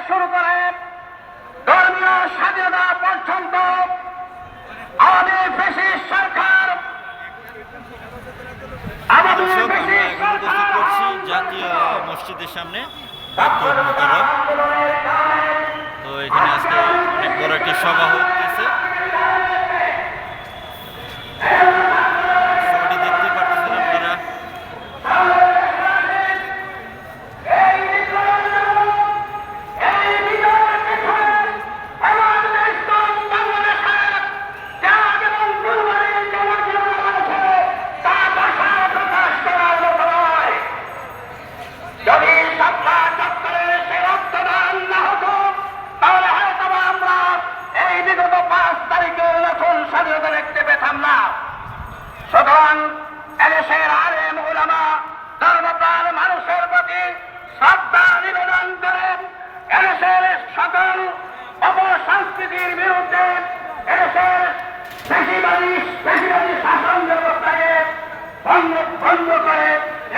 শুরু করে ধর্মীয় স্বাধীনতা পর্যন্ত আওয়ামী ফ্যাসিস্ট সরকার জাতীয় মসজিদের সামনে তো এখানে আজকে অনেক বড় একটি সভা হচ্ছে। সবাই দেখতে পাচ্ছেন আপনারা। সুতরাং এদেশের আলেম উলামা ধর্মপ্রাণ মানুষের প্রতি শ্রদ্ধা নিবেদন করে এদেশের সকল অপসংস্কৃতির বিরুদ্ধে এদেশের বেশিবাদী শাসন ব্যবস্থাকে বন্ধ করে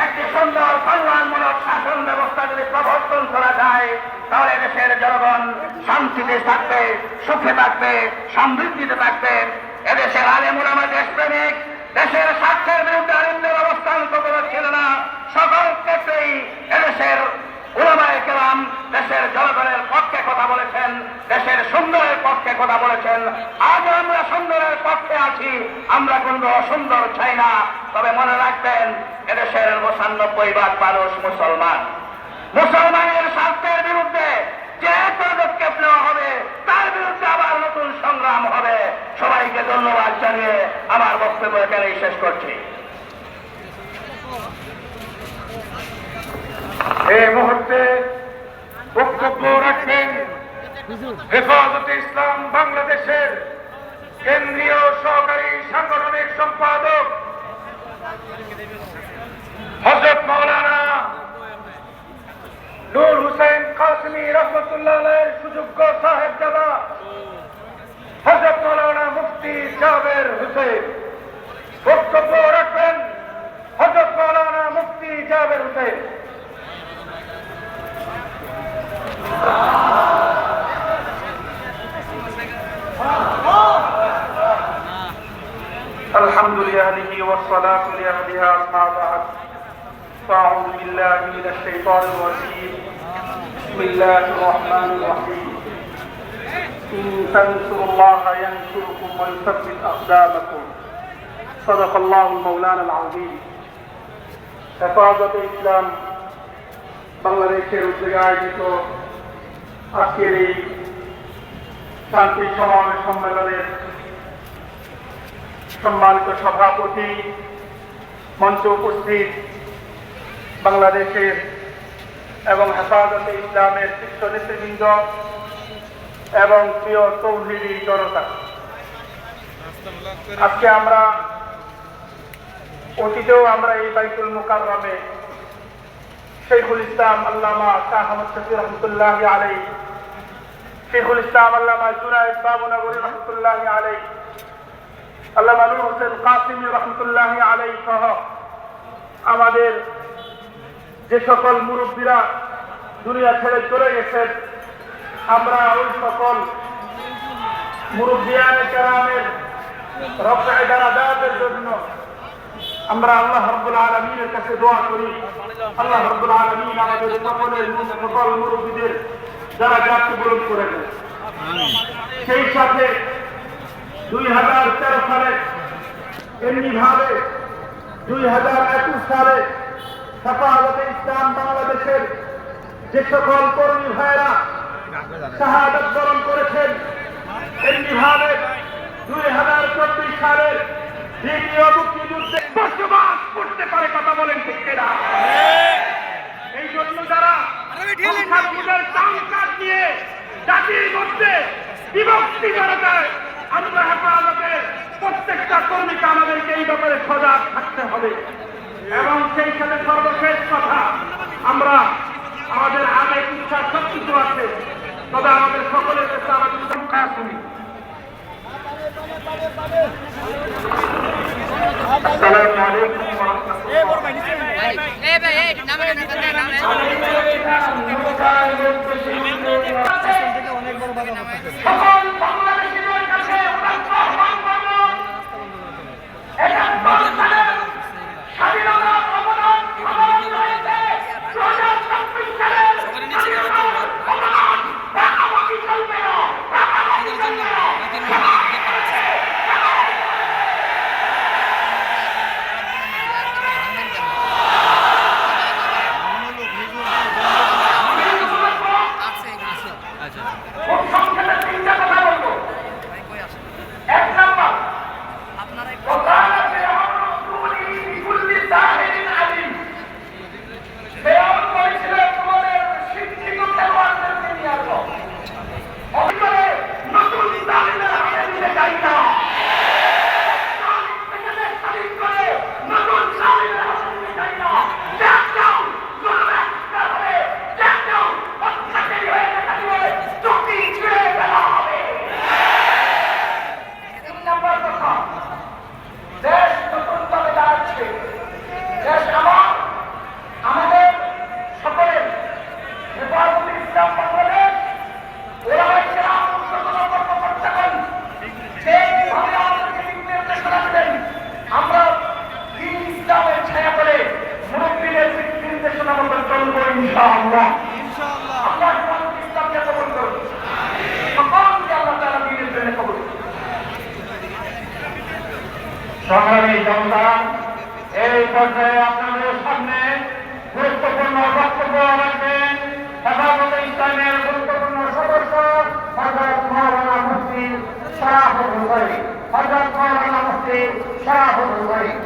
একটি সুন্দর কল্যাণমূলক শাসন ব্যবস্থা যদি প্রবর্তন করা যায় তাহলে দেশের জনগণ শান্তিতে থাকবে, সুখে থাকবে, সমৃদ্ধিতে থাকবে। এদেশের আলেম উলামা দেশপ্রেমিক, দেশের স্বার্থের বিরুদ্ধে আলেমদের অবস্থান কখনো ছিল না। সকল ক্ষেত্রেই এদেশের উলামায়ে কেরাম দেশের জনগণের পক্ষে কথা বলেছেন, দেশের সুন্দরের পক্ষে কথা বলেছেন। আজ আমরা সুন্দরের পক্ষে আছি, আমরা কোনো অসুন্দর চাই না। তবে মনে রাখবেন, এদেশের ৯৫% মানুষ মুসলমান। মুসলমানের স্বার্থের বিরুদ্ধে যে পদক্ষেপ নেওয়া হবে তার বিরুদ্ধে আবার নতুন সংগ্রাম হবে। সবাইকে ধন্যবাদ জানিয়ে আমার বক্তব্য এখানেই শেষ করছি। এই মুহূর্তে বক্তব্য রাখবেন হেফাজতে ইসলাম বাংলাদেশের কেন্দ্রীয় সহকারী সাংগঠনিক সম্পাদক হযরত মাওলানা নূর হোসেন কাসেমী রহমতুল্লাহ আলাইহির সুযোগ্য সাহেবজাদা হযরত মাওলানা মুফতি জাবের হোসেন। বক্তব্য রাখবেন হযরত মাওলানা মুফতি জাবের হোসেন। الحمد لله والصلاة لأهلها أما بعد فأعوذ بالله من الشيطان الرجيم بسم الله الرحمن الرحيم إن تنصروا الله ينصركم ويثبت أقدامكم صدق الله المولانا العظيم হেফাজতে ইসলাম বাংলাদেশের উদ্যোগে আয়োজিত আজকের এই শান্তি সমাবেশ সম্মেলনের সম্মানিত সভাপতি, মঞ্চে উপস্থিত বাংলাদেশের এবং হেফাজতে ইসলামের শীর্ষ নেতৃবৃন্দ এবং প্রিয় তৌহিদি জনতা, আজকে আমরা অতীতেও আমরা এই বাইতুল মুকাররমে শেখুল ইসলাম আল্লামা শাহ আহমদ শফি রহমতুল্লাহি আলাইহি, শেখুল ইসলাম আল্লামা জুনায়েদ বাবুনগরী রহমতুল্লাহি আলাইহি, আল্লামা নূর হোসেন কাসেমী রহমতুল্লাহি আলাইহি সহ আমাদের যে সকল মুরব্বীরা দুনিয়া ছেড়ে চলে গেছেন, আমরা ওই সকল মুরব্বিয়ানে কেরামের রফআয়ে দারাজাতের জন্য আমরা আল্লাহ রাব্বুল আলামিনের কাছে দোয়া করি। আল্লাহ রাব্বুল আলামিন আমাদের সকল মুরব্বীদের দারাজাত পূরণ করে দেন। সেই সাথে 2013 সালে এমনিভাবে 2021 সালে হেফাজতে ইসলাম বাংলাদেশের যে সকল কর্মী ভাইয়েরা শাহাদাত বরণ করেছেন, এমনিভাবে 2024 সালের দ্বিতীয় মুক্তিযুদ্ধে বসবাস করতে পারে। কথা বলেন ঠিক কিনা? এই জন্য যারা সংখ্যালঘুদের কাজ নিয়ে জাতির মধ্যে বিভক্তি করা যায়, আমরা হেফাজতের প্রত্যেকটা কর্মীকে আমাদেরকে এই ব্যাপারে সজাগ থাকতে হবে। এবং সেই সাথে সর্বশেষ কথা, আমরা আমাদের আগে ইচ্ছা সব কিছু আছে, তবে আমাদের সকলের কাছে আমাদের সংখ্যা শুনি। আসসালামু আলাইকুম ওয়া রাহমাতুল্লাহ। সকল বাংলাদেশিদের কাছে উদাত্ত আহ্বান করব, ৭১ সালের স্বাধীনতা অবদান অবদান রয়েছে, ২০২৬ সালের স্বাধীনতার অবদান রাখাবাকি চলবে না, রাখাবাকি চলবে না। আচ্ছা খুব সংক্ষেপে তিনটা কথা বলবো। এক নাম্বার, وقال فرعون ائتوني بكل ساحر عليم। ফেরাউন বলেছিল তোমাদের শিক্ষিত খেলোয়াড়দেরকে নিয়ে আসো। অবিকলে নতুন তালিমের হাতে নিতে চাই না। তালিম থেকে দেশ স্বাধীন করে নতুন তালিমের হাতে নিতে চাই না। ত্যাগ দাও, জুলুমের শিকার হবে। ত্যাগ দাও, অত্যাচারী হয়ে থাকবে, চুক্তি ছিঁড়ে ফেলা হবে। তিন নম্বর কথা, দেশ নতুনভাবে দাঁড়াচ্ছে। দেশ আমাদের সকলের হেফাজতে ইসলাম বাংলাদেশ, ওলামায়ে কেরাম, উচ্চতর কর্মকর্তাগণ যেভাবে আমাদেরকে দিক নির্দেশনা দেন, আমরা দ্বীন ইসলামের ছায়া করে মুরব্বীদের দিক নির্দেশনা মতো চলবো ইনশাআল্লাহ। আল্লাহ হেফাজতে ইসলামকে কবুল করুন, সকলকে আল্লাহ তাআলা দ্বীনের জন্য কবুল করুন। সংগ্রামী জনতা, এই পর্যায়ে আপনাদের সামনে গুরুত্বপূর্ণ বক্তব্য রাখবেন হেফাজতে ইসলামের গুরুত্বপূর্ণ সদস্য হযরত মাওলানা মুফতি শরাফুল হুসাইন। হযরত মাওলানা মুফতি শরাফুল হুসাইন।